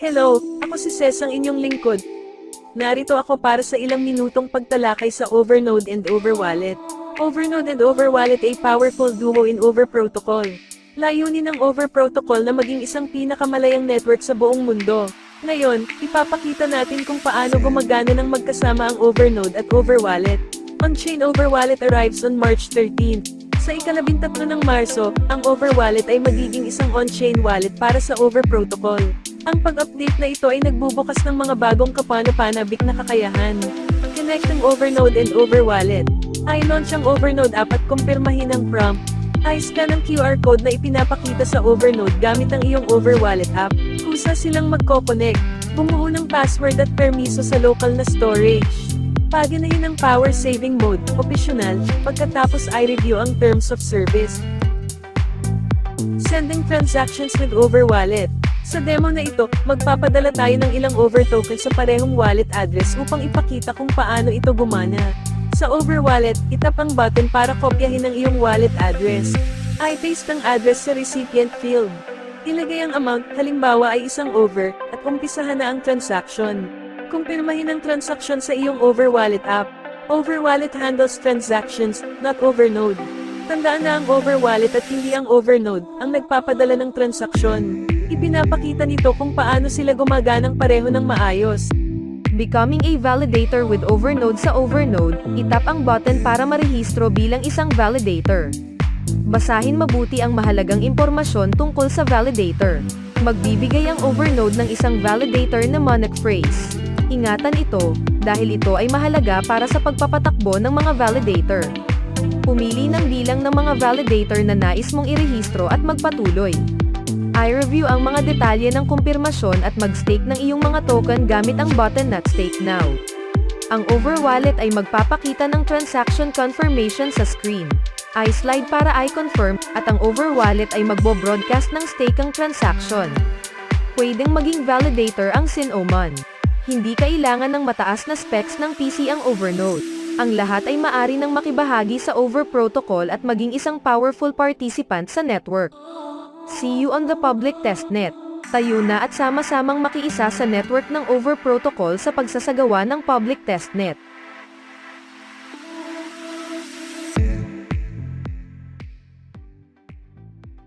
Hello, ako si Ces ang inyong lingkod. Narito ako para sa ilang minutong pagtalakay sa Overnode and Overwallet. Overnode and Overwallet ay powerful duo in Over Protocol. Layunin ng Over Protocol na maging isang pinakamalayang network sa buong mundo. Ngayon, ipapakita natin kung paano gumagana ng magkasama ang Overnode at Overwallet. On-chain Overwallet arrives on March 13. Sa ika-13 ng Marso, ang Overwallet ay magiging isang on-chain wallet para sa Over Protocol. Ang pag-update na ito ay nagbubukas ng mga bagong kapanapanabik na kakayahan. Connect ang Overnode and Overwallet. I-launch ang Overnode app at kumpirmahin ang prompt. I-scan ang QR code na ipinapakita sa Overnode gamit ang iyong Overwallet app. Kusa silang magko-connect. Bumuo ng password at permiso sa local na storage. Paganahin ang power saving mode, optional, pagkatapos i-review ang terms of service. Sending transactions with Overwallet. Sa demo na ito, magpapadala tayo ng ilang Over tokens sa parehong wallet address upang ipakita kung paano ito gumana. Sa Overwallet, itap ang button para kopyahin ang iyong wallet address. I-paste ang address sa recipient field. Ilagay ang amount, halimbawa ay isang Over, at umpisahan na ang transaction. Kumpirmahin ang transaction sa iyong Overwallet app. Overwallet handles transactions, not Overnode. Tandaan na ang Overwallet at hindi ang Overnode ang nagpapadala ng transaksyon. Ipinapakita nito kung paano sila gumaganang pareho ng maayos. Becoming a validator with Overnode sa Overnode, itap ang button para marehistro bilang isang validator. Basahin mabuti ang mahalagang impormasyon tungkol sa validator. Magbibigay ang Overnode ng isang validator na mnemonic phrase. Ingatan ito, dahil ito ay mahalaga para sa pagpapatakbo ng mga validator. Pumili ng bilang ng mga validator na nais mong irehistro at magpatuloy. I-review ang mga detalye ng kumpirmasyon at mag-stake ng iyong mga token gamit ang button na Stake Now. Ang Overwallet ay magpapakita ng transaction confirmation sa screen. I-slide para I-confirm, at ang Overwallet ay magbo-broadcast ng stake ang transaction. Pwedeng maging validator ang Sinoman. Hindi kailangan ng mataas na specs ng PC ang Overnode. Ang lahat ay maari nang makibahagi sa Over Protocol at maging isang powerful participant sa network. See you on the public testnet. Tayo na at sama-samang makiisa sa network ng Over Protocol sa pagsasagawa ng public testnet.